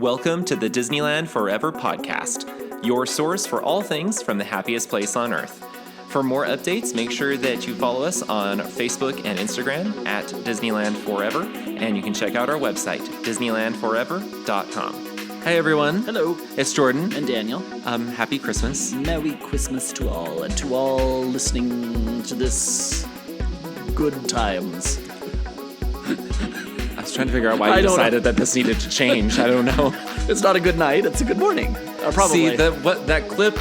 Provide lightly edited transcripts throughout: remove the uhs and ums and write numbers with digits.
Welcome to the Disneyland Forever podcast, your source for all things from the happiest place on earth. For more updates, make sure that you follow us on Facebook and Instagram at Disneyland Forever, and you can check out our website, disneylandforever.com. Hi, everyone. Hello. It's Jordan. And Daniel. Happy Christmas. Merry Christmas to all, and to all listening to this good times. I was trying to figure out why you decided that this needed to change. I don't know. It's not a good night. It's a good morning. Probably. See, that clip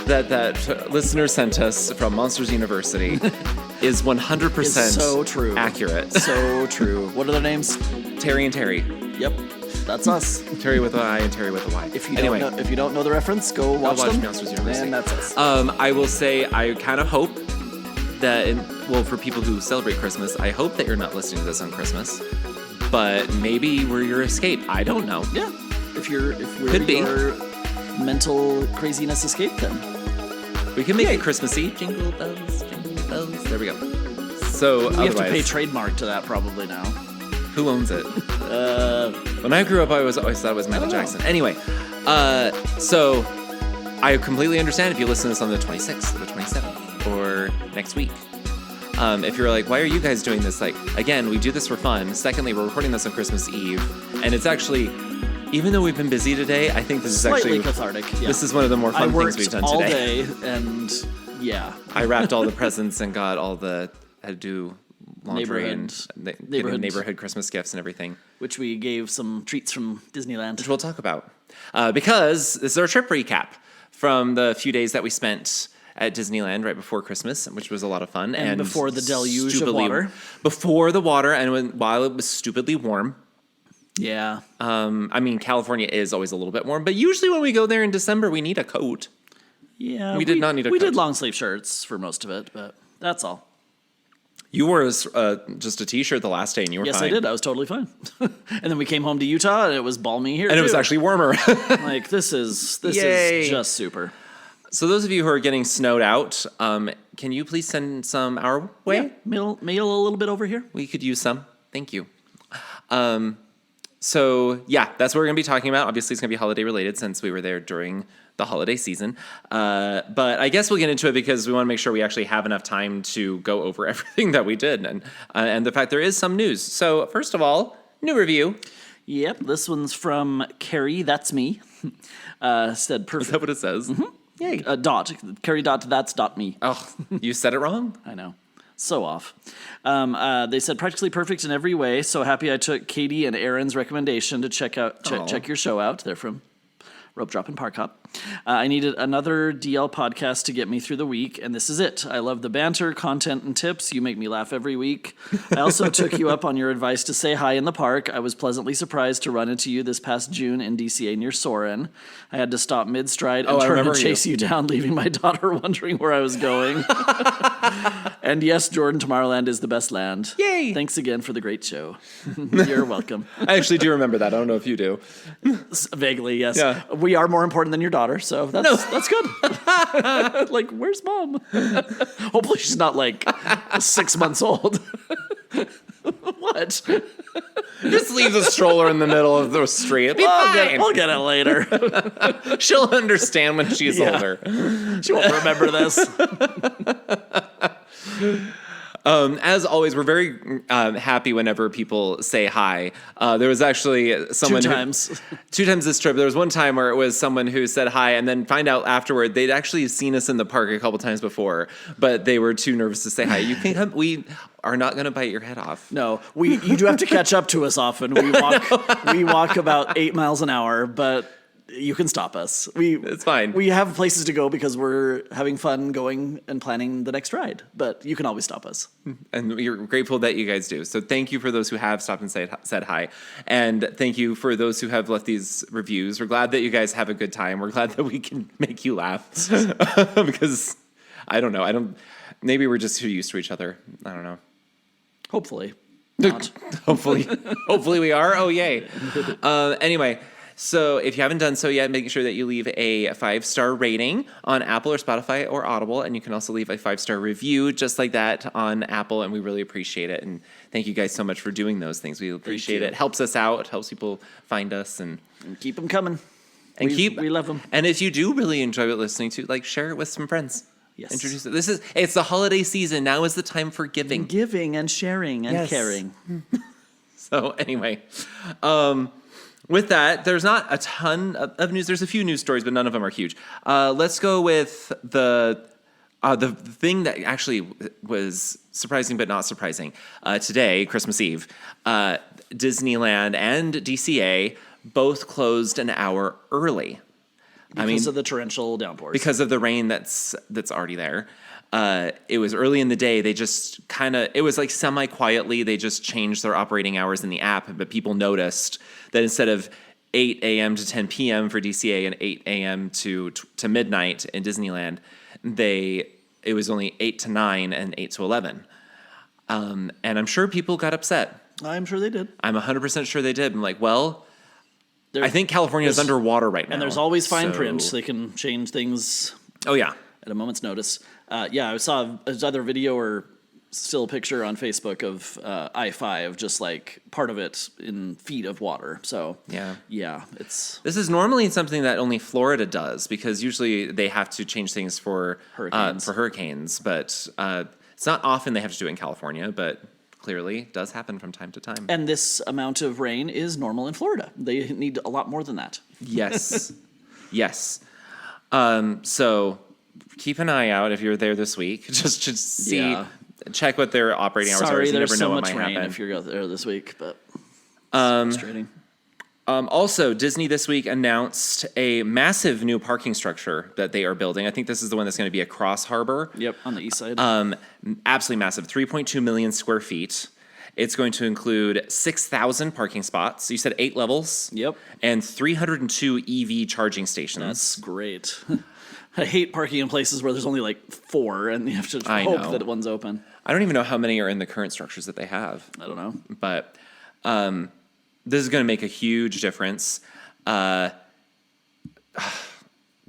that listener sent us from Monsters University is 100% It's so true. accurate. So true. What are their names? Terry and Terry. Yep. That's us. Terry with an I and Terry with a Y. If you don't know the reference, go watch them. Monsters University. And that's us. I will say I kind of hope that, for people who celebrate Christmas, I hope that you're not listening to this on Christmas. But maybe we're your escape. I don't know. Yeah. If we're Could be. your mental craziness escape, then We can make it Christmassy. Jingle bells, jingle bells. There we go. So we have to pay trademark to that probably now. Who owns it? When I grew up, I always thought it was Michael Jackson. Anyway, so I completely understand if you listen to this on the 26th or the 27th or next week. If you're like, why are you guys doing this? Like, again, we do this for fun. Secondly, we're recording this on Christmas Eve. And it's actually, even though we've been busy today, I think this is Slightly actually cathartic. Yeah. This is one of the more fun things we've done today. all day, and yeah. I wrapped all the presents and got all the, I had to do laundry and neighborhood Christmas gifts and everything. Which we gave some treats from Disneyland. Which we'll talk about. Because this is our trip recap from the few days that we spent at Disneyland right before Christmas, which was a lot of fun. And before the deluge of water. Before the water, and while it was stupidly warm. Yeah. I mean, California is always a little bit warm, but usually when we go there in December, we need a coat. Yeah. We did not need a coat. We did long sleeve shirts for most of it, but that's all. You wore just a t-shirt the last day, and you were fine. Yes, I did. I was totally fine. And then we came home to Utah, and it was balmy here, and it was actually warmer. Like, this is just super. So those of you who are getting snowed out, can you please send some our way? Yeah, mail a little bit over here. We could use some. Thank you. So, yeah, that's what we're going to be talking about. Obviously, it's going to be holiday related since we were there during the holiday season. But I guess we'll get into it because we want to make sure we actually have enough time to go over everything that we did and the fact there is some news. So, first of all, new review. Yep, this one's from Carrie, that's me. Said perfect. Is that what it says? Mm-hmm. Yay. Carrie dot, that's dot me. Oh, you said it wrong? I know. So off. They said practically perfect in every way. So happy I took Katie and Aaron's recommendation to check your show out. They're from Rope Drop and Park Hop. I needed another DL podcast to get me through the week, and this is it. I love the banter, content, and tips. You make me laugh every week. I also took you up on your advice to say hi in the park. I was pleasantly surprised to run into you this past June in DCA near Soarin'. I had to stop mid-stride and turn and chase you down, leaving my daughter wondering where I was going. And yes, Jordan, Tomorrowland is the best land. Yay! Thanks again for the great show. You're welcome. I actually do remember that. I don't know if you do. Vaguely, yes. Yeah. We are more important than your daughter, so that's good. Like, where's mom? Hopefully she's not like 6 months old. What? Just leave the stroller in the middle of the street. It'll be fine. We'll get it later. She'll understand when she's older. She won't remember this. As always, we're very happy whenever people say hi. There was actually someone two times this trip. There was one time where it was someone who said hi and then find out afterward they'd actually seen us in the park a couple times before, but they were too nervous to say hi. You can come. We are not going to bite your head off. No, you do have to catch up to us often. We walk about 8 miles an hour, but you can stop us. It's fine. We have places to go because we're having fun going and planning the next ride, but you can always stop us. And we're grateful that you guys do. So thank you for those who have stopped and said hi. And thank you for those who have left these reviews. We're glad that you guys have a good time. We're glad that we can make you laugh. Because, I don't know. Maybe we're just too used to each other. I don't know. Hopefully. Not. Hopefully we are. Oh, yay. Anyway. So if you haven't done so yet, make sure that you leave a 5-star rating on Apple or Spotify or Audible. And you can also leave a 5-star review just like that on Apple. And we really appreciate it. And thank you guys so much for doing those things. We appreciate it. It helps us out, helps people find us. And keep them coming. And we love them. And if you do really enjoy it listening to, like, share it with some friends. Yes. Introduce it. It's the holiday season. Now is the time for giving. Giving and sharing and caring. So anyway, with that, there's not a ton of news. There's a few news stories, but none of them are huge. Let's go with the thing that actually was surprising but not surprising. Today, Christmas Eve, Disneyland and DCA both closed an hour early. Because of the torrential downpours. Because of the rain that's already there. It was early in the day. They just it was like semi-quietly, they just changed their operating hours in the app, but people noticed that instead of 8 a.m. to 10 p.m. for DCA and 8 a.m. to midnight in Disneyland, it was only 8 to 9 and 8 to 11. And I'm sure people got upset. I'm sure they did. I'm 100% sure they did. I'm like, well... I think California is underwater right now. And there's always fine print. They can change things. Oh, yeah. At a moment's notice. I saw either a video or still picture on Facebook of I-5, just like part of it in feet of water. So, this is normally something that only Florida does, because usually they have to change things for hurricanes. But it's not often they have to do it in California, but... clearly does happen from time to time. And this amount of rain is normal in Florida. They need a lot more than that. Yes. Yes. So keep an eye out if you're there this week. Just see, check what their operating hours are. You never know what might happen. If you're there this week, but it's frustrating. Also, Disney this week announced a massive new parking structure that they are building. I think this is the one that's going to be across harbor. Yep, on the east side. Absolutely massive, 3.2 million square feet. It's going to include 6,000 parking spots. You said 8 levels. Yep. And 302 EV charging stations. That's great. I hate parking in places where there's only like 4 and you have to hope that one's open. I don't even know how many are in the current structures that they have. I don't know. But... this is going to make a huge difference. The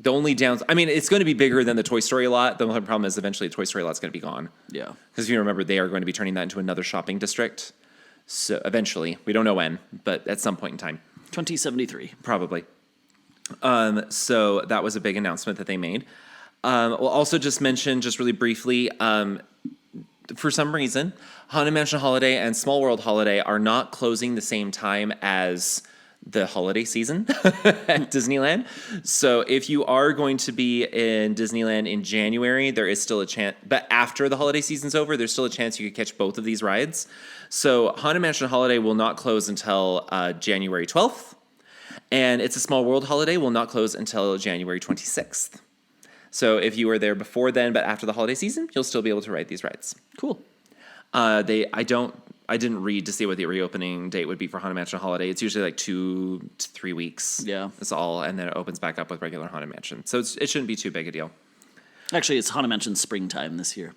only it's going to be bigger than the Toy Story lot. The only problem is eventually the Toy Story lot's going to be gone. Yeah. Because if you remember, they are going to be turning that into another shopping district. So eventually, we don't know when, but at some point in time. 2073. Probably. So that was a big announcement that they made. We'll also just mention, just really briefly, for some reason, Haunted Mansion Holiday and Small World Holiday are not closing the same time as the holiday season at Disneyland. So if you are going to be in Disneyland in January, there is still a chance. But after the holiday season's over, there's still a chance you could catch both of these rides. So Haunted Mansion Holiday will not close until January 12th. And It's a Small World Holiday will not close until January 26th. So if you were there before then, but after the holiday season, you'll still be able to ride these rides. Cool. I didn't read to see what the reopening date would be for Haunted Mansion Holiday. It's usually like 2 to 3 weeks. Yeah. That's all. And then it opens back up with regular Haunted Mansion. So it shouldn't be too big a deal. Actually, it's Haunted Mansion springtime this year.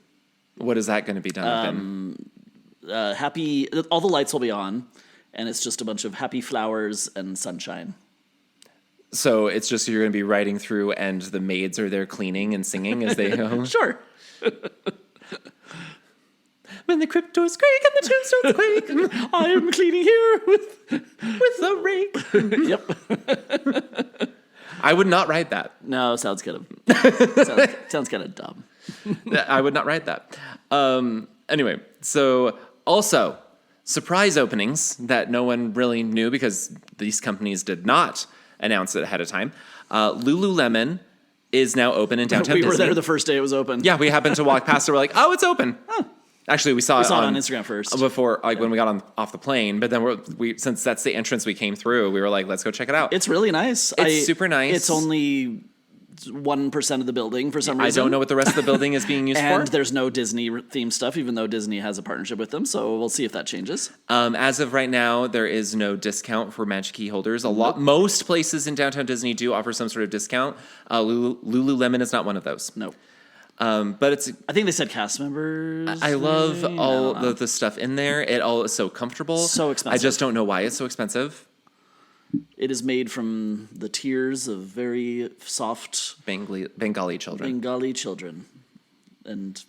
What is that going to be done with all the lights will be on, and it's just a bunch of happy flowers and sunshine. So it's just you're going to be riding through and the maids are there cleaning and singing as they go? Sure. When the crypt doors creak and the tombstones quake, I'm cleaning here with the rake. Yep. I would not ride that. No, sounds kind of dumb. I would not ride that. Anyway, so also surprise openings that no one really knew because these companies did not announce it ahead of time. Lululemon is now open in downtown Disney. We were there the first day it was open. Yeah, we happened to walk past it. We're like, oh, it's open. Oh. Actually, we saw it on Instagram first before, when we got off the plane. But then since that's the entrance we came through, we were like, let's go check it out. It's really nice. It's super nice. It's only 1% of the building for some reason. I don't know what the rest of the building is being used for. And there's no Disney themed stuff, even though Disney has a partnership with them. So we'll see if that changes. As of right now, there is no discount for Magic Key holders. Most places in downtown Disney do offer some sort of discount. Lululemon is not one of those. No. But I think they said cast members. I love all the stuff in there. It all is so comfortable. So expensive. I just don't know why it's so expensive. It is made from the tears of very soft Bengali children. Bengali children. And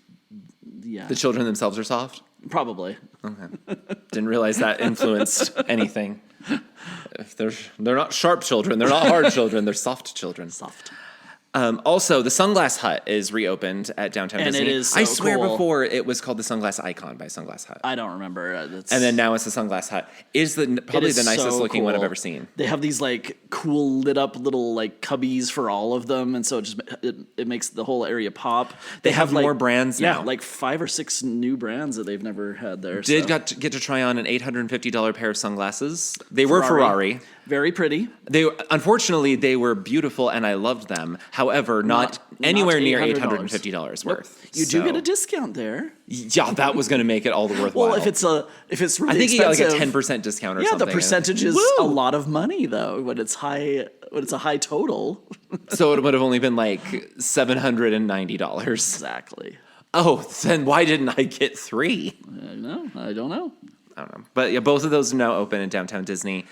yeah. The children themselves are soft? Probably. Okay. Didn't realize that influenced anything. If they're not sharp children, they're not hard children, they're soft children. Soft. Also, the Sunglass Hut is reopened at Downtown And Disney. it is so I swear cool. Before it was called the Sunglass Icon by Sunglass Hut. I don't remember. And then now it's the Sunglass Hut. Is probably the nicest looking one I've ever seen. They have these like cool lit up little like cubbies for all of them, and so it makes the whole area pop. They have like, more brands now. Yeah, like 5 or 6 new brands that they've never had there. Get to try on an $850 pair of sunglasses. They were Ferrari. Very pretty. Unfortunately, they were beautiful and I loved them. However, not anywhere near $850 worth. You do get a discount there. Yeah, that was going to make it all the worthwhile. Well, if it's really I think expensive, you get like a 10% discount or something. Yeah, the percentage is a lot of money though when it's high. When it's a high total. So it would have only been like $790. Exactly. Oh, then why didn't I get 3? I don't know. But yeah, both of those are now open in Downtown Disney.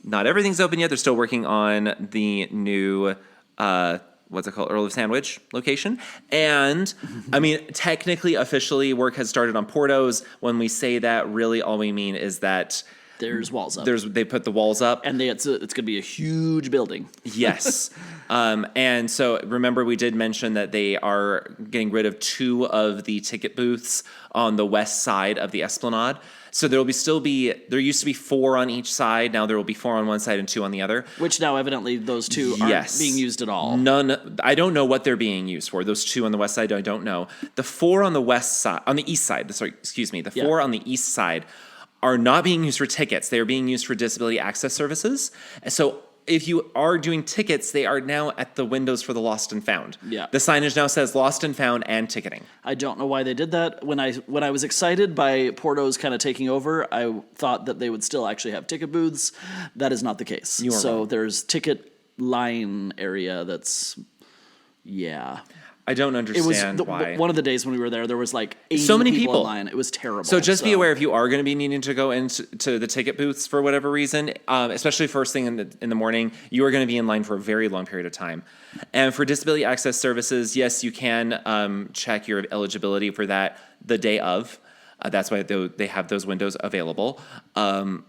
Not everything's open yet. They're still working on the new, what's it called, Earl of Sandwich location. And, I mean, technically, officially, work has started on Porto's. When we say that, really all we mean is that there's walls up. They put the walls up. And it's going to be a huge building. Yes. And so remember we did mention that they are getting rid of 2 of the ticket booths on the west side of the Esplanade. So there used to be 4 on each side. Now there will be 4 on one side and 2 on the other. Which now evidently those 2 aren't being used at all. None. I don't know what they're being used for. Those 2 on the west side, I don't know. The 4 on the east side, the 4 on the east side are not being used for tickets. They are being used for disability access services. So if you are doing tickets, they are now at the windows for the lost and found. Yeah. The signage now says lost and found and ticketing. I don't know why they did that. When I was excited by Porto's kind of taking over, I thought that they would still actually have ticket booths. That is not the case. You are wrong. There's ticket line area that's, yeah. I don't understand why. One of the days when we were there was like 80 so many people in line. It was terrible. So just be aware if you are going to be needing to go into the ticket booths for whatever reason, especially first thing in the morning, you are going to be in line for a very long period of time. And for disability access services, yes, you can check your eligibility for that the day of. That's why they have those windows available.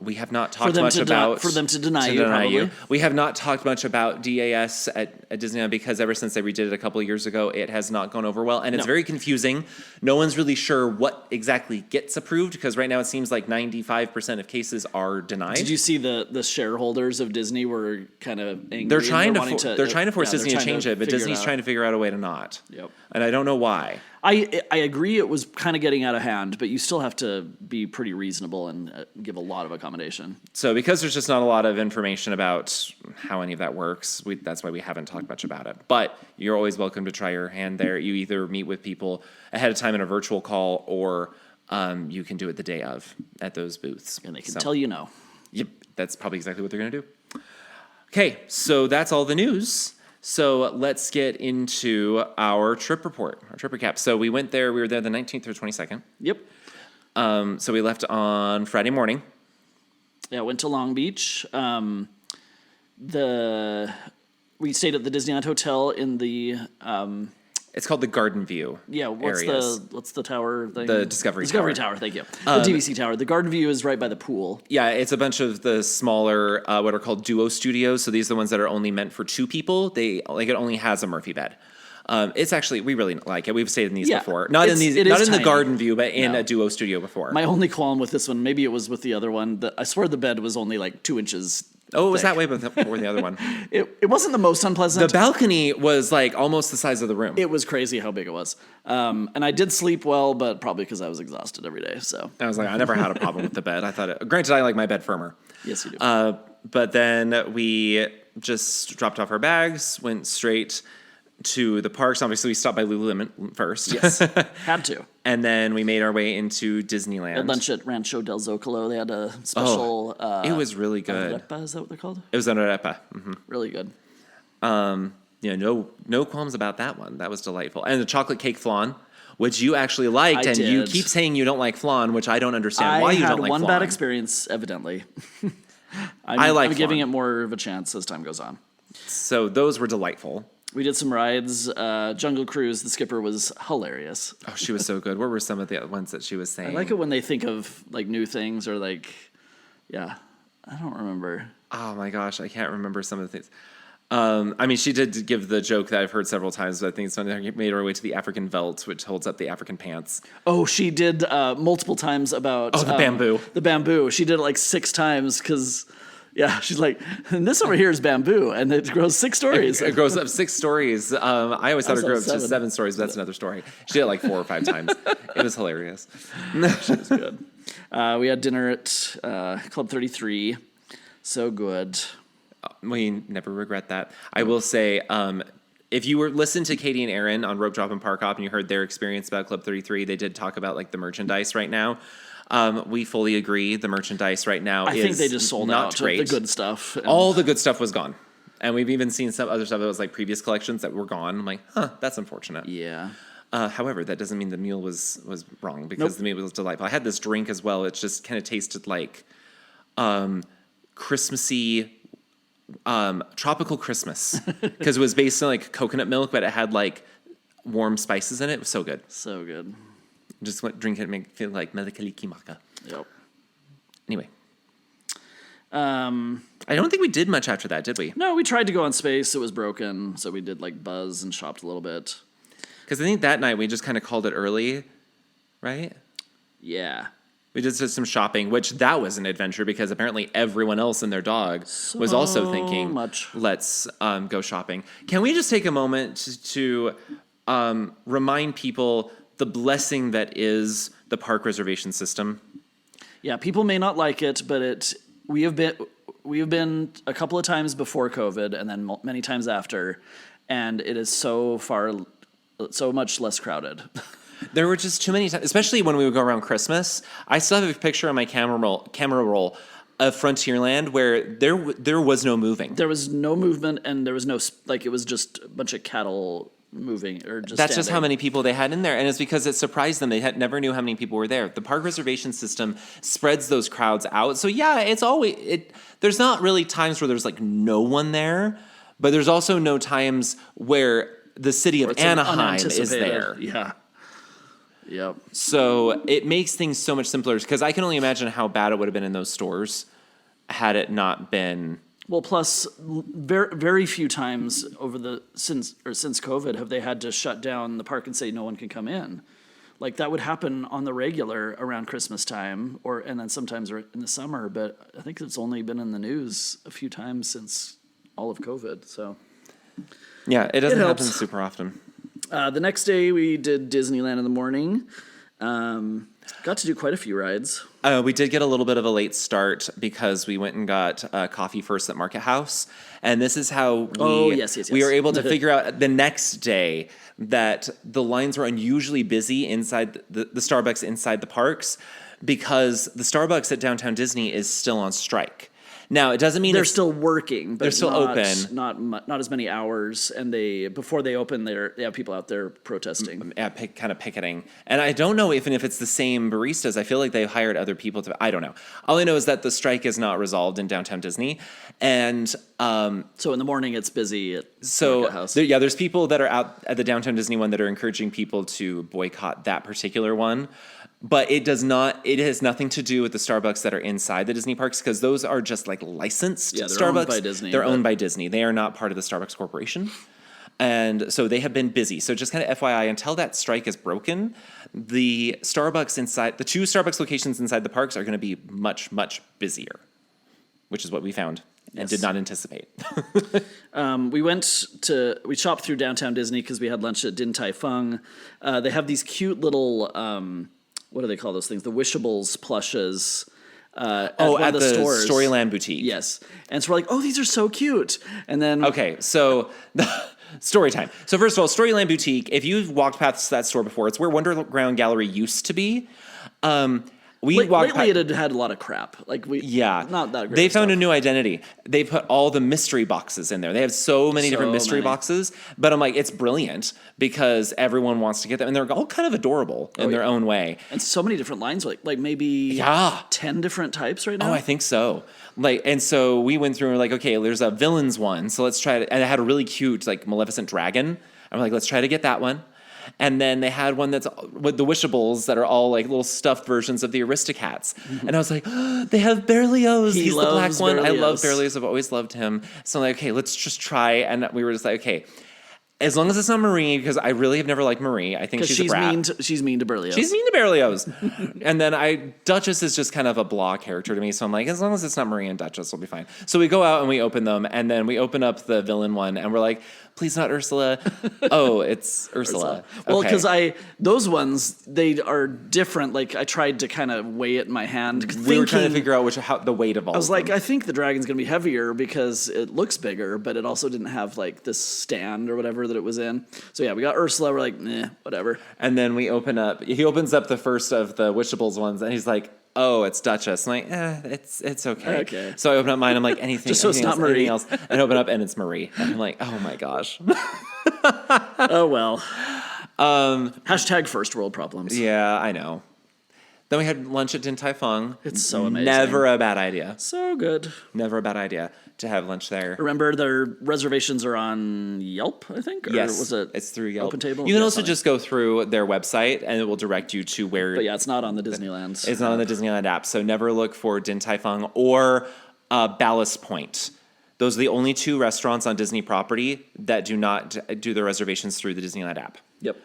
We have not talked much about... For them to deny you, probably. We have not talked much about DAS at Disneyland because ever since they redid it a couple of years ago, it has not gone over well. And it's very confusing. No one's really sure what exactly gets approved because right now it seems like 95% of cases are denied. Did you see the shareholders of Disney were kind of angry? They're trying to force Disney to change it, but Disney's trying to figure out a way to not. Yep. And I don't know why. I agree it was kind of getting out of hand, but you still have to be pretty reasonable and give a lot of accommodation. So because there's just not a lot of information about how any of that works, that's why we haven't talked much about it. But you're always welcome to try your hand there. You either meet with people ahead of time in a virtual call or you can do it the day of at those booths. And they can tell you no. Yep, that's probably exactly what they're going to do. Okay, so that's all the news. So let's get into our trip report, our trip recap. So we went there, we were there the 19th or 22nd. Yep. So we left on Friday morning. Yeah, went to Long Beach. We stayed at the Disneyland Hotel in the... It's called the Garden View. Yeah, what's the tower thing? The Discovery Tower, thank you. The DVC Tower. The Garden View is right by the pool. Yeah, it's a bunch of the smaller, what are called duo studios. So these are the ones that are only meant for 2 people. It only has a Murphy bed. It's actually, we really like it. We've stayed in these before. Not in the Garden View, but in a duo studio before. My only qualm with this one, maybe it was with the other one, I swear the bed was only like 2 inches Oh, it was that way before the other one. It wasn't the most unpleasant. The balcony was like almost the size of the room. It was crazy how big it was. And I did sleep well, but probably because I was exhausted every day. So I was like, I never had a problem with the bed. I thought, granted, I like my bed firmer. Yes, you do. But then we just dropped off our bags, went straight to the parks. Obviously, we stopped by Lululemon first. Yes, had to. And then we made our way into Disneyland. At lunch at Rancho del Zocalo, they had a special... it was really good. Arepa, is that what they're called? It was an arepa. Mm-hmm. Really good. No qualms about that one. That was delightful. And the chocolate cake flan, which you actually liked. I and did. You keep saying you don't like flan, which I don't understand why you don't like flan. I had one bad experience, evidently. I'm giving it more of a chance as time goes on. So those were delightful. We did some rides. Jungle Cruise, the skipper was hilarious. Oh, she was so good. What were some of the ones that she was saying? I like it when they think of like new things or like, yeah, I don't remember. Oh my gosh, I can't remember some of the things. I mean, she did give the joke that I've heard several times, but I think it's when they made her way to the African veldt, which holds up the African pants. Oh, she did multiple times about... the bamboo. The bamboo. She did it like 6 times because, yeah, she's like, and this over here is bamboo, and it grows 6 stories. It grows up 6 stories. I always thought it grew up to 7 stories, but that's another story. She did it like 4 or 5 times. It was hilarious. She was good. We had dinner at Club 33. So good. We never regret that. I will say, if you were listen to Katie and Aaron on Rope Drop and Park Hop and you heard their experience about Club 33, they did talk about like the merchandise right now. We fully agree. The merchandise right now I think they just sold out great. The good stuff. All the good stuff was gone. And we've even seen some other stuff that was like previous collections that were gone. I'm like, that's unfortunate. Yeah. However, that doesn't mean the meal was wrong because the meal was delightful. I had this drink as well. It just kind of tasted like Christmassy, tropical Christmas because it was based on like coconut milk, but it had like warm spices in it. It was so good. So good. Just drink it and make it feel like melikaliki maka. Yep. Anyway. I don't think we did much after that, did we? No, we tried to go on Space. It was broken. So we did like Buzz and shopped a little bit. Because I think that night we just kind of called it early, right? Yeah. We just did some shopping, which that was an adventure because apparently everyone else and their dog was also thinking, let's go shopping. Can we just take a moment to remind people the blessing that is the park reservation system? Yeah, people may not like it, but we have been a couple of times before COVID and then many times after, and it is so much less crowded. There were just too many times, especially when we would go around Christmas. I still have a picture on my camera roll of Frontierland where there was no moving. There was no movement, and there was no it was just a bunch of cattle moving or just. That's standing. just how many people they had in there, and it's because it surprised them. They never knew how many people were there. The park reservation system spreads those crowds out. So yeah, it's always there's not really times where there's like no one there, but there's also no times where the city of Anaheim is there. Yeah. Yep. So it makes things so much simpler because I can only imagine how bad it would have been in those stores had it not been. Well, plus very, very few times since COVID have they had to shut down the park and say no one can come in. Like that would happen on the regular around Christmas time and then sometimes in the summer, but I think it's only been in the news a few times since all of COVID. So yeah, it doesn't happen super often. The next day we did Disneyland in the morning. Got to do quite a few rides. We did get a little bit of a late start because we went and got coffee first at Market House. And this is how we were able to figure out the next day that the lines were unusually busy inside the Starbucks inside the parks because the Starbucks at Downtown Disney is still on strike. Now, it doesn't mean they're still working, but they're still open. Not as many hours, and before they open, they have people out there protesting. Yeah, kind of picketing. And I don't know if it's the same baristas. I feel like they've hired other people to. I don't know. All I know is that the strike is not resolved in Downtown Disney, and so in the morning it's busy at Market House. There's people that are out at the Downtown Disney one that are encouraging people to boycott that particular one. But it has nothing to do with the Starbucks that are inside the Disney parks because those are just like licensed Starbucks. Owned by Disney. They're owned by Disney. They are not part of the Starbucks Corporation. And so they have been busy. So just kind of FYI, until that strike is broken, the two Starbucks locations inside the parks are going to be much, much busier, which is what we found and did not anticipate. We shopped through Downtown Disney because we had lunch at Din Tai Fung. They have these cute little... what do they call those things? The Wishables plushes. At the stores. Storyland boutique. Yes. And so we're like, oh, these are so cute. And then... Okay, so story time. So first of all, Storyland Boutique, if you've walked past that store before, it's where Wonderground Gallery used to be. We walked lately, it had had a lot of crap. Like not that great. They found stuff. a new identity. They put all the mystery boxes in there. They have so many different mystery boxes. But I'm like, it's brilliant because everyone wants to get them, and they're all kind of adorable in their own way. And so many different lines, like maybe 10 different types right now. Oh, I think so. And so we went through and we're like, okay, there's a villains one, so let's try it. And it had a really cute, like, Maleficent dragon. I'm like, let's try to get that one. And then they had one that's with the Wishables that are all like little stuffed versions of the Aristocats. And I was like, oh, they have Berlioz. He's the black one. I love Berlioz. I've always loved him. So I'm like, okay, let's just try. And we were just like, okay, as long as it's not Marie, because I really have never liked Marie. I think she's a brat. She's mean to Berlioz. She's mean to Berlioz. And then Duchess is just kind of a blah character to me. So I'm like, as long as it's not Marie and Duchess, we'll be fine. So we go out and we open them. And then we open up the villain one. And we're like, please not Ursula. Oh, it's Ursula. Well, because those ones, they are different. Like, I tried to kind of weigh it in my hand. We were trying to figure out the weight of all of them. I was like, I think the dragon's going to be heavier because it looks bigger, but it also didn't have, like, this stand or whatever that it was in. So, yeah, we got Ursula. We're like, whatever. And then he opens up the first of the Wishables ones, and he's like, oh, it's Duchess. I'm like, it's okay. Okay. So I open up mine. I'm like, anything, just so it's not Marie. Anything else. And I open up, and it's Marie. And I'm like, oh my gosh. Oh well. Hashtag first world problems. Yeah, I know. Then we had lunch at Din Tai Fung. It's so amazing. Never a bad idea. So good. Never a bad idea to have lunch there. Remember, their reservations are on Yelp, I think? Or yes, was it it's through Yelp. OpenTable? You can also just go through their website, and it will direct you to where... But yeah, it's not on the Disneyland. It's not on the Disneyland app, so never look for Din Tai Fung or Ballast Point. Those are the only two restaurants on Disney property that do not do their reservations through the Disneyland app. Yep.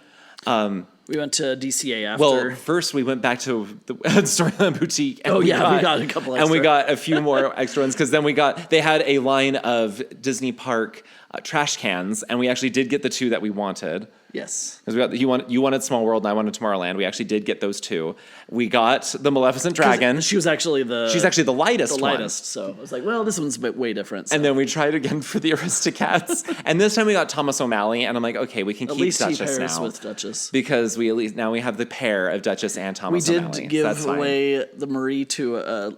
We went to DCA after. Well, first we went back to the Storyland Boutique. And we got a couple extra. And we got a few more extra ones because then they had a line of Disney Park trash cans, and we actually did get the two that we wanted. Yes. Because you wanted Small World and I wanted Tomorrowland. We actually did get those two. We got the Maleficent Dragon. She's actually the lightest one. So I was like, well, this one's way different. So. And then we tried again for the Aristocats. And this time we got Thomas O'Malley, and I'm like, okay, we can keep Duchess he pairs now. With Duchess. Because now we have the pair of Duchess and Thomas O'Malley. We did give away the Marie to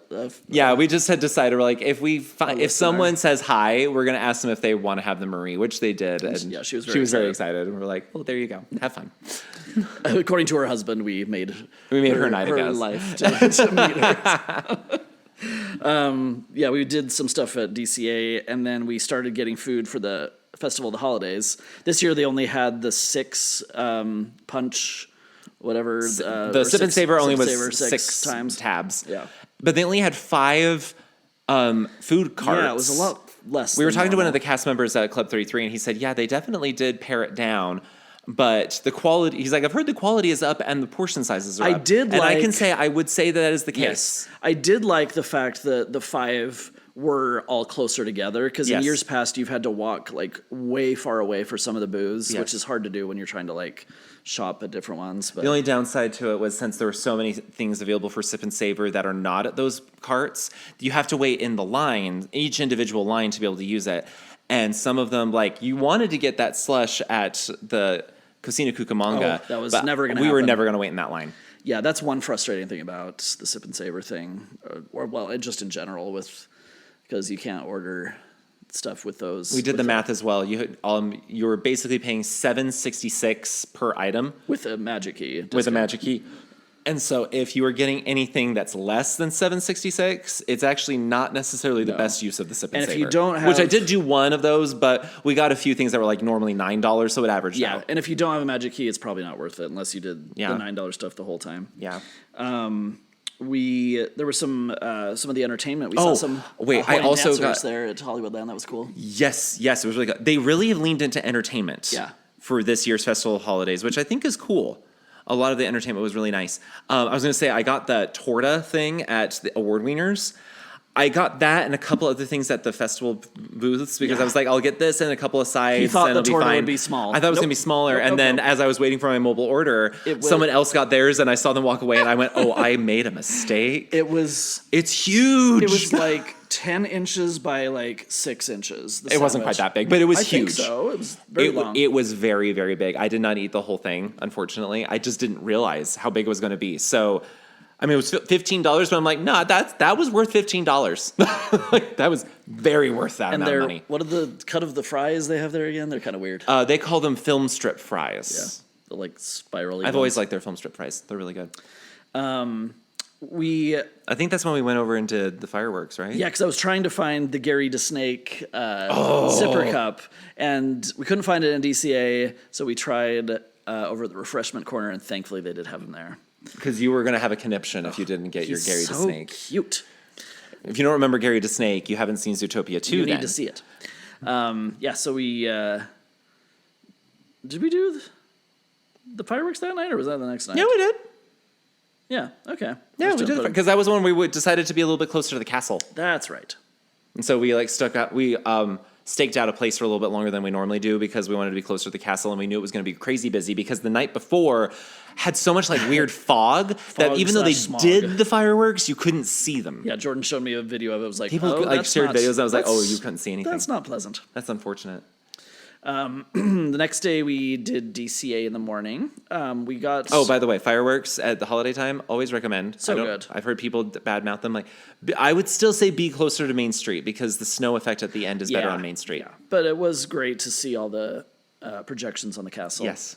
yeah, we just had decided, we're like, if someone says hi, we're going to ask them if they want to have the Marie, which they did. And yeah, she was very excited. And we're like, well, there you go. Have fun. According to her husband, we made her night, her I guess. life to meet her. Yeah, we did some stuff at DCA, and then we started getting food for the Festival of the Holidays. This year, they only had the 6 punch, whatever. The Sip and Savor only was 6 times tabs. Yeah, but they only had 5 food carts. Yeah, it was a lot less. We were talking to one of the cast members at Club 33, and he said, yeah, they definitely did pare it down. But the quality, he's like, I've heard the quality is up and the portion sizes are up. I would say that is the case. Yes, I did like the fact that the 5 were all closer together, because in years past you've had to walk like way far away for some of the booths, which is hard to do when you're trying to like shop at different ones. But the only downside to it was, since there were so many things available for Sip and Savor that are not at those carts, you have to wait in the line, each individual line, to be able to use it. And some of them, like, you wanted to get that slush at the Cocina Cucamonga. That was never going to happen. We were happen. never going to wait in that line. Yeah, that's one frustrating thing about the Sip and Savor thing, or just in general, because you can't order stuff with those. We did the math as well. You were basically paying $7.66 per item with a magic key. With a magic key. And so if you are getting anything that's less than $7.66, it's actually not necessarily the best use of the Sip and Savor. If you don't have, which I did do one of those, but we got a few things that were like normally $9, so it averaged out. Yeah, and if you don't have a magic key, it's probably not worth it unless you did the $9 stuff the whole time. Yeah. There was some of the entertainment. We saw some. I also got there at Hollywoodland. That was cool. Yes, it was really good. They really have leaned into entertainment. For this year's Festival of Holidays, which I think is cool. A lot of the entertainment was really nice. I was going to say, I got the torta thing at the Award Wieners. I got that and a couple other things at the festival booths, because I was like, I'll get this and a couple of sides. You thought and the it'll torta be fine. would be small. I thought it was going to be smaller. And then as I was waiting for my mobile order, someone else got theirs, and I saw them walk away, and I went, oh, I made a mistake. It's huge. It was like 10 inches by like 6 inches. It wasn't quite that big, but it was huge. Think so. It was very long. It was very, very big. I did not eat the whole thing, unfortunately. I just didn't realize how big it was going to be. So, I mean, it was $15, but I'm like, no, that was worth $15. Like, that was very worth that amount of money. What are the cut of the fries they have there again? They're kind of weird. They call them film strip fries. Yeah, the like spirally. I've always liked their film strip fries. They're really good. We I think that's when we went over into the fireworks, right? Yeah, because I was trying to find the Gary DeSnake zipper cup, and we couldn't find it in DCA, so we tried over at the refreshment corner, and thankfully they did have them there. Because you were going to have a conniption if you didn't get your Gary DeSnake. Cute. If you don't remember Gary DeSnake, you haven't seen Zootopia 2 You need to see it. So we... did we do the fireworks that night, or was that the next night? Yeah, we did. Yeah, okay. Yeah, we did. Because that was when we decided to be a little bit closer to the castle. That's right. And so we staked out a place for a little bit longer than we normally do because we wanted to be closer to the castle, and we knew it was going to be crazy busy because the night before had so much like weird fog that even though they did the fireworks, you couldn't see them. Yeah, Jordan showed me a video of it. It was like, people shared videos. I was like, oh, you couldn't see anything. That's not pleasant. That's unfortunate. The next day we did DCA in the morning. We got... Oh, by the way, fireworks at the holiday time, always recommend. So good. I've heard people badmouth them. Like, I would still say be closer to Main Street because the snow effect at the end is better on Main Street. Yeah. But it was great to see all the projections on the castle. Yes.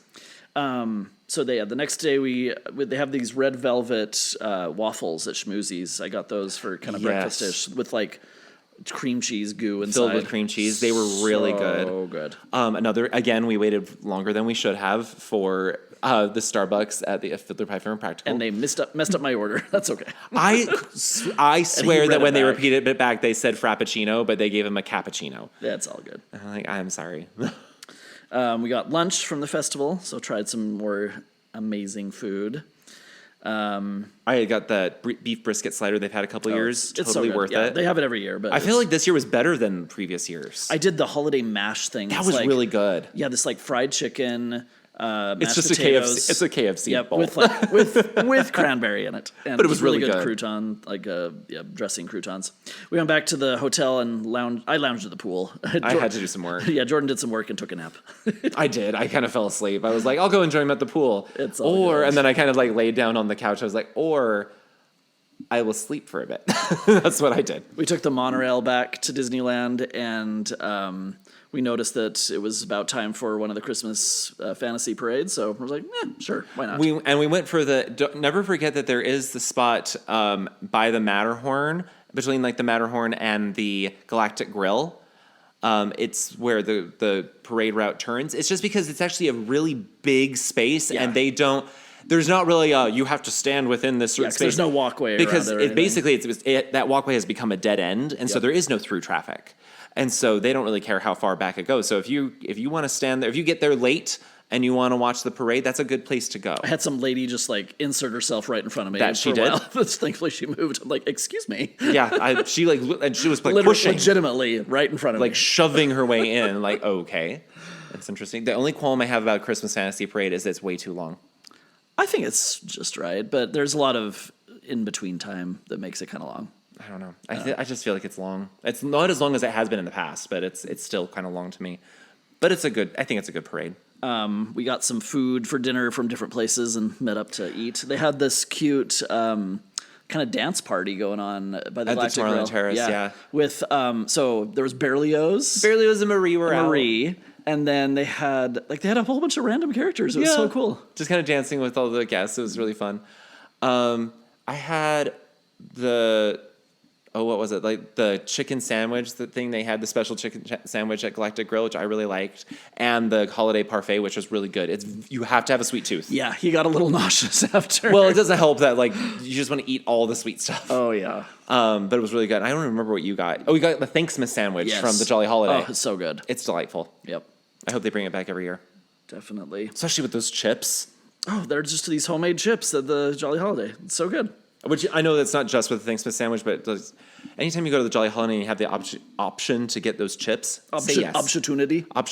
So the next day they have these red velvet waffles at Schmoozies. I got those for kind of breakfast-ish with like cream cheese goo inside. Filled with cream cheese. They were really good. Oh, good. We waited longer than we should have for the Starbucks at the Fiddler Pie Fair and Practical. And they messed up my order. That's okay. I swear that when they repeated it back, they said Frappuccino, but they gave him a cappuccino. That's all good. And I'm like, I'm sorry. We got lunch from the festival, so tried some more amazing food. I got the beef brisket slider they've had a couple years. It's totally so worth it. it. They have it every year, but I feel like this year was better than previous years. I did the holiday mash thing. That was really good. Yeah, this like fried chicken. It's just potatoes. a KFC bowl. with cranberry in it. And but it was really good crouton, dressing croutons. We went back to the hotel and I lounged at the pool. I had to do some work. Yeah, Jordan did some work and took a nap. I did. I kind of fell asleep. I was like, I'll go and join him at the pool. And then I kind of like laid down on the couch. I was like, or I will sleep for a bit. That's what I did. We took the monorail back to Disneyland, and we noticed that it was about time for one of the Christmas fantasy parades, so I was like, sure, why not? We went for never forget that there is the spot by the Matterhorn, between like the Matterhorn and the Galactic Grill. It's where the parade route turns. It's just because it's actually a really big space, and they don't... There's not really you have to stand within this space. There's no walkway because around basically that walkway has become a dead end, and so there is no through traffic. And so they don't really care how far back it goes. So if you want to stand there, if you get there late and you want to watch the parade, that's a good place to go. I had some lady just like insert herself right in front of me. That she did. Thankfully she moved. I'm like, excuse me. Yeah, she was like pushing, legitimately right in front of me, like shoving her way in. Like, okay, that's interesting. The only qualm I have about Christmas Fantasy Parade is that it's way too long. I think it's just right, but there's a lot of in between time that makes it kind of long. I don't know. I just feel like it's long. It's not as long as it has been in the past, but it's still kind of long to me. But I think it's a good parade. We got some food for dinner from different places and met up to eat. They had this cute kind of dance party going on by the Galactic Grill. Terrace, yeah. With so there was Berlioz. Berlioz and Marie were out. And then they had a whole bunch of random characters. It was so cool. Just kind of dancing with all the guests. It was really fun. I had what was it? Like the chicken sandwich, the thing they had, the special chicken sandwich at Galactic Grill, which I really liked, and the holiday parfait, which was really good. You have to have a sweet tooth. Yeah, he got a little nauseous after. Well, it doesn't help that like you just want to eat all the sweet stuff. Oh yeah. But it was really good. I don't remember what you got. Oh, we got the Thanksmas sandwich from the Jolly Holiday. Oh, it's so good. It's delightful. Yep. I hope they bring it back every year. Definitely. Especially with those chips. Oh, they're just these homemade chips at the Jolly Holiday. It's so good. Which I know that's not just with the Thanksmas sandwich, but anytime you go to the Jolly Holiday and you have the option to get those chips, say yes. Opportunity. I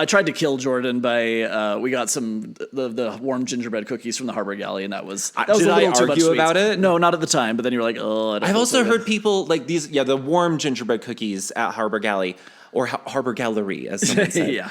tried to kill Jordan by we got some the warm gingerbread cookies from the Harbor Galley, and that was did a little I too much argue about it? No, not at the time. But then you're like, oh. I've also heard people like these, the warm gingerbread cookies at Harbor Galley or Harbor Gallery, as someone said. Yeah.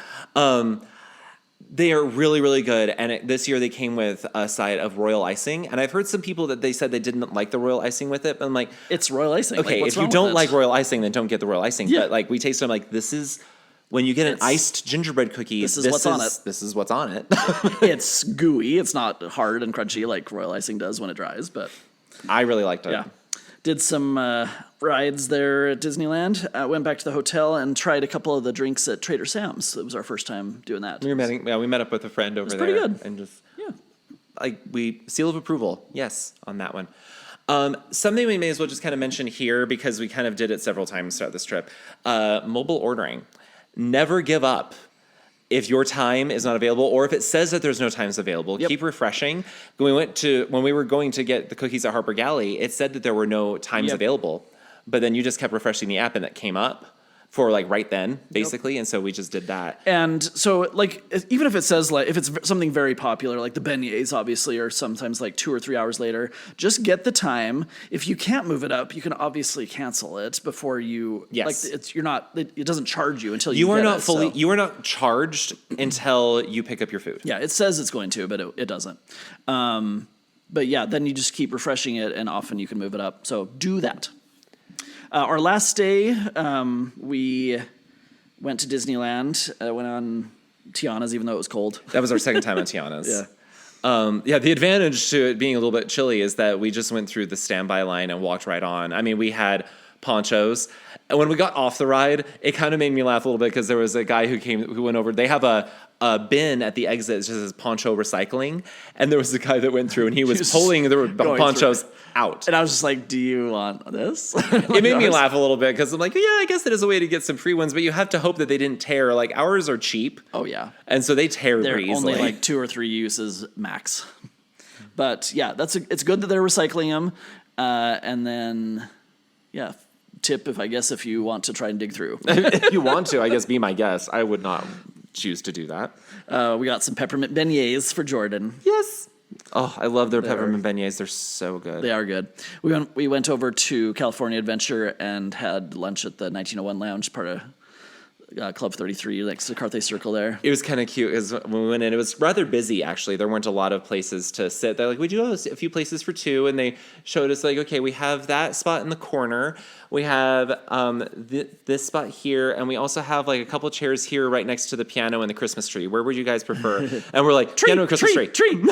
They are really, really good. And this year they came with a side of royal icing. And I've heard some people that they said they didn't like the royal icing with it. But I'm like, it's royal icing. okay, Like, what's if you wrong with don't it? like royal icing, then don't get the royal icing. Yeah. But like we tasted, I'm like, this is when you get an iced gingerbread cookie. This is what's on it. This is what's on it. It's gooey. It's not hard and crunchy like royal icing does when it dries. But I really liked it. yeah, did some rides there at Disneyland. Went back to the hotel and tried a couple of the drinks at Trader Sam's. It was our first time doing that. We met up with a friend over there. pretty good. And just Yeah. we seal of approval, yes, on that one. Something we may as well just kind of mention here because we kind of did it several times throughout this trip. Mobile ordering. Never give up. If your time is not available, or if it says that there's no times available, Yep. keep refreshing. When we were going to get the cookies at Harper Galley, it said that there were no times Yep. available, but then you just kept refreshing the app and that came up for like right then, basically. And so we just did that. And so, like, even if it says, like, if it's something very popular, like the beignets, obviously, or sometimes like 2 or 3 hours later, just get the time. If you can't move it up, you can obviously cancel it before you. Yes. Like, it doesn't charge you until You are get not it, fully. so- You are not charged until you pick up your food. Yeah, it says it's going to, but it doesn't. But yeah, then you just keep refreshing it, and often you can move it up. So do that. Our last day, we went to Disneyland. Went on Tiana's, even though it was cold. That was our second time on Tiana's. Yeah. The advantage to it being a little bit chilly is that we just went through the standby line and walked right on. I mean, we had ponchos. And when we got off the ride, it kind of made me laugh a little bit because there was a guy who went over. They have a bin at the exit that just says poncho recycling. And there was a guy that went through and he was pulling the going ponchos out. And I was just like, do you want this? It made me laugh a little bit because I'm like, yeah, I guess that is a way to get some free ones, but you have to hope that they didn't tear. Like ours are cheap. Oh, yeah. And so they tear They're very easily. only like 2 or 3 uses max. But yeah, it's good that they're recycling them. And then, yeah, tip if you want to try and dig through. If you want to, I guess be my guest. I would not choose to do that. We got some peppermint beignets for Jordan. Yes. Oh, I love their peppermint beignets. They're so good. They are good. We went over to California Adventure and had lunch at the 1901 Lounge, part of Club 33, next to Carthay Circle there. It was kind of cute because when we went in, it was rather busy, actually. There weren't a lot of places to sit. They're like, we do have a few places for two. And they showed us, like, okay, we have that spot in the corner. We have this spot here. And we also have, like, a couple chairs here right next to the piano and the Christmas tree. Where would you guys prefer? And we're like, piano and Christmas tree.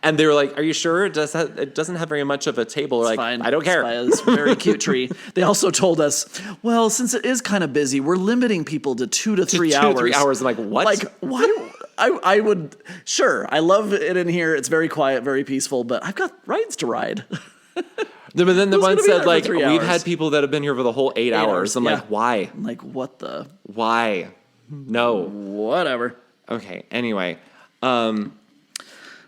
And they were like, are you sure? It doesn't have very much of a table. We're like, Fine. I don't care. It's a very cute tree. They also told us, well, since it is kind of busy, we're limiting people to 2 to 3 hours. 2 to 3 hours. I'm like, what? Like, why? I would, sure, I love it in here. It's very quiet, very peaceful, but I've got rides to ride. But then the Who's one gonna be said, there for like, 3 we've hours? had people that have been here for the whole 8 hours. hours, I'm yeah. like, why? I'm like, what the? Why? No. Whatever. Okay, anyway.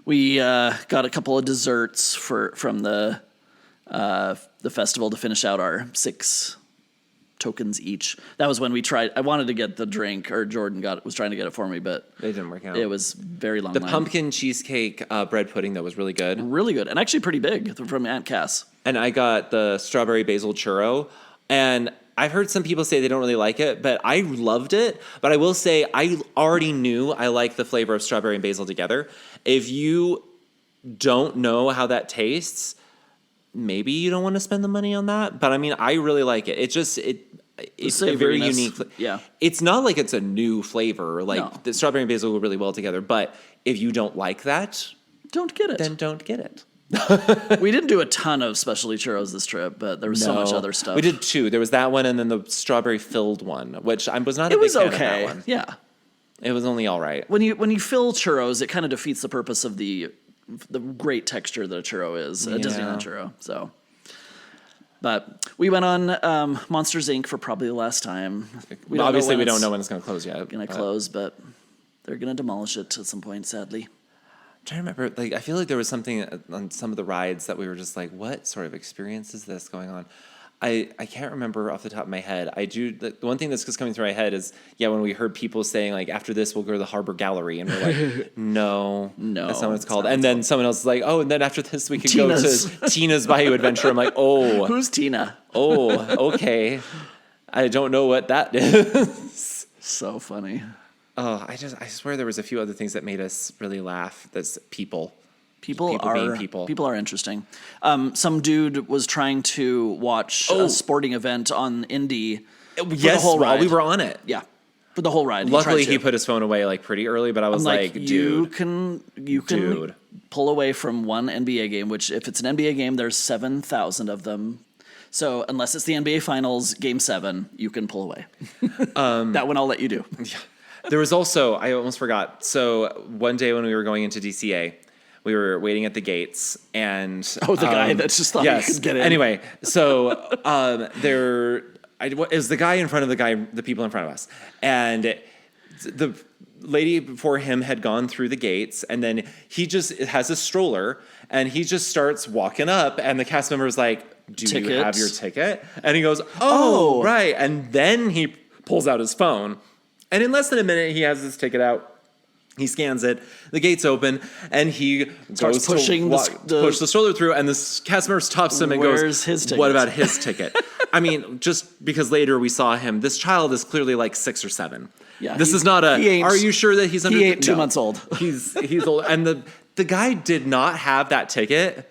We got a couple of desserts from the festival to finish out our 6 tokens each. That was when we tried. I wanted to get the drink, or Jordan was trying to get it for me, but It didn't work out. it was very long. The line. pumpkin cheesecake bread pudding, that was really good. Really good, and actually pretty big from Aunt Cass. And I got the strawberry basil churro. And I've heard some people say they don't really like it, but I loved it. But I will say I already knew I like the flavor of strawberry and basil together. If you don't know how that tastes, maybe you don't want to spend the money on that. But I mean, I really like it. It's a very savouriness, unique. yeah. It's not like it's a new flavor. Like No. the strawberry and basil go really well together. But if you don't like that, Don't get it. then don't get it. We didn't do a ton of specialty churros this trip, but there was so much No. other stuff. We did 2. There was that one and then the strawberry filled one, which I was not a It big was fan of okay. that one. Yeah. It was only all right. When you fill churros, it kind of defeats the purpose of the great texture that a churro is, a Yeah. Disneyland churro. So, but we went on Monsters Inc. for probably the last time. Obviously, we don't know when it's going to close yet. Going to close, but they're going to demolish it at some point, sadly. I'm trying to remember. Like, I feel like there was something on some of the rides that we were just like, "What sort of experience is this going on?" I can't remember off the top of my head. I do. The one thing that's just coming through my head is, when we heard people saying, like, after this, we'll go to the Harbor Gallery. And we're like, no, that's not what it's called. And then someone else is like, oh, and then after this, we could Tina's. go to Tina's Bayou Adventure. I'm like, oh. Who's Tina? Oh, okay. I don't know what that is. So funny. Oh, I swear there was a few other things that made us really laugh. That's people. People being are people. People are interesting. Some dude was trying to watch a sporting event on Indy. For the whole while ride. we were on it. Yeah, for the whole ride. Luckily, tried he to. put his phone away like pretty early, but I was like, you dude, can dude. pull away from one NBA game. Which, if it's an NBA game, there's 7,000 of them. So unless it's the NBA Finals, Game 7, you can pull away. That one I'll let you do. There was also, I almost forgot. So one day when we were going into DCA, we were waiting at the gates, and the guy that just thought he could get in. Anyway, so it was the guy in front of the people in front of us, and the lady before him had gone through the gates, and then he just has a stroller, and he just starts walking up, and the cast member is like, "Do you have your ticket?" And he goes, "Oh, right," and then he pulls out his phone, and in less than a minute, he has his ticket out. He scans it. The gates open, and he starts pushing push the stroller through. And this cast member stops him and goes, his ticket? "What about his ticket?" I mean, just because later we saw him. This child is clearly like 6 or 7. Yeah, this is not a. Are you sure that he's under? He ain't 2 months old. He's old, and the guy did not have that ticket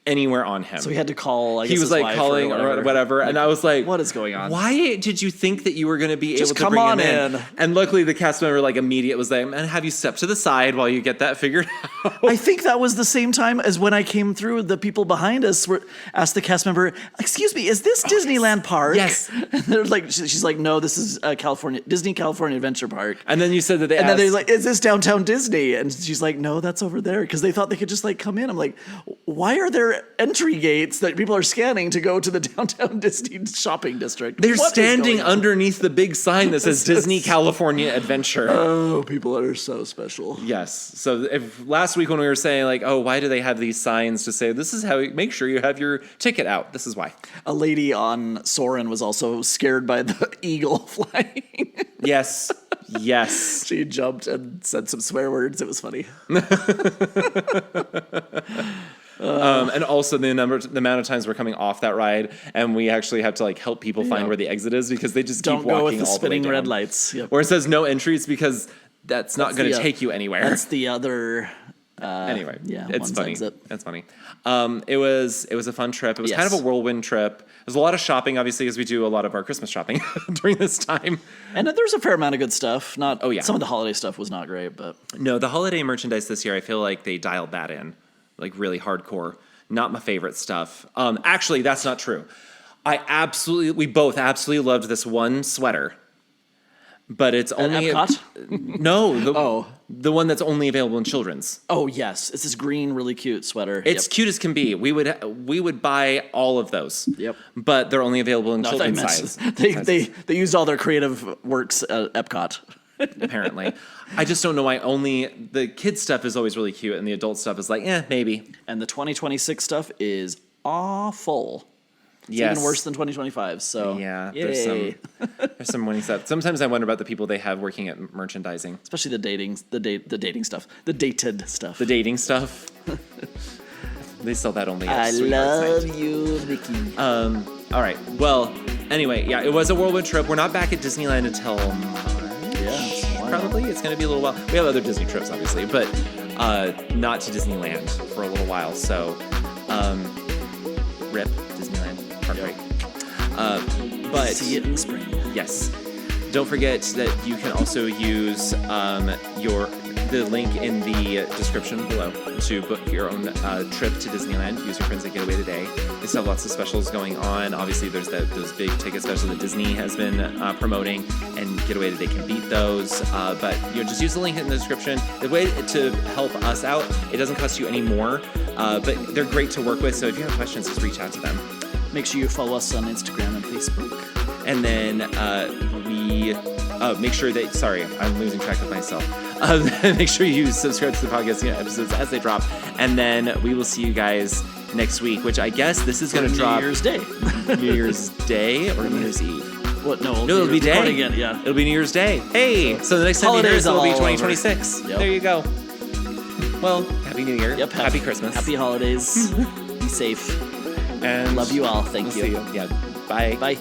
anywhere on him. So he had to call. I guess he was like calling or whatever, and I was like, "What is going on? Why did you think that you were going to be able to come bring on him in?" And luckily, the cast member like immediately was like, "And have you stepped to the side while you get that figured out?" I think that was the same time as when I came through. The people behind us asked the cast member, "Excuse me, is this Disneyland Park?" Yes. And they're like, she's like, "No, this is Disney California Adventure Park." And then you said that then they're like, "Is this downtown Disney?" And she's like, "No, that's over there," because they thought they could just like come in. I'm like, why are there entry gates that people are scanning to go to the downtown Disney shopping district? They're standing underneath the big sign that says Disney California Adventure. Oh, people are so special. Yes. So if last week when we were saying like, oh, why do they have these signs to say this is how you make sure you have your ticket out? This is why. A lady on Soarin' was also scared by the eagle flying. Yes. Yes. She jumped and said some swear words. It was funny. And also the amount of times we're coming off that ride, and we actually have to like help people find where the exit is because they just Don't keep walking go with the all spinning the way down. red lights. Yep. Or it says no entry. It's because that's not going to take you anywhere. That's the other. Anyway, yeah, it's funny. Exit. It's funny. It was a fun trip. It was kind of a whirlwind trip. There's a lot of shopping, obviously, as we do a lot of our Christmas shopping during this time. And there's a fair amount of good stuff. Not yeah. Some of the holiday stuff was not great, but no, the holiday merchandise this year, I feel like they dialed that in, like really hardcore. Not my favorite stuff. Actually, that's not true. We both absolutely loved this one sweater, but it's only Epcot? The one that's only available in children's. Oh yes, it's this green, really cute sweater. It's cute as can be. We would buy all of those. Yep. But they're only available in children's size. They used all their creative works at Epcot. Apparently. I just don't know why only the kids stuff is always really cute and the adult stuff is like, maybe. And the 2026 stuff is awful. It's even worse than 2025. So yeah, yay. there's some winning stuff. Sometimes I wonder about the people they have working at merchandising, especially the dating stuff, the dated stuff, the dating stuff. They sell that only at I Sweetheart love you, Ricky. All right. Well, anyway, yeah, it was a whirlwind trip. We're not back at Disneyland until probably. It's going to be a little while. We have other Disney trips, obviously, but not to Disneyland for a little while. So, rip Disneyland. Heartbreak. But see it in the spring. Yes. Don't forget that you can also use the link in the description below to book your own trip to Disneyland. Use your friends at Getaway Today. They still have lots of specials going on. Obviously, there's those big ticket specials that Disney has been promoting, and Getaway Today can beat those. But just use the link in the description. The way to help us out, it doesn't cost you any more, but they're great to work with. So if you have questions, just reach out to them. Make sure you follow us on Instagram and Facebook. And then make sure that, sorry, I'm losing track of myself. Make sure you subscribe to the podcast episodes as they drop. And then we will see you guys next week, which I guess this is going to drop. New Year's Day. New Year's Day or New Year's Eve? What? No, it'll be day. Again, yeah. It'll be New Year's Day. Hey, so the next time you hear us, it'll be 2026. Yep. There you go. Well, Happy New Year. Yep. Happy Christmas. Happy holidays. Be safe. And love you all. Thank you. See you. Yeah. Bye. Bye.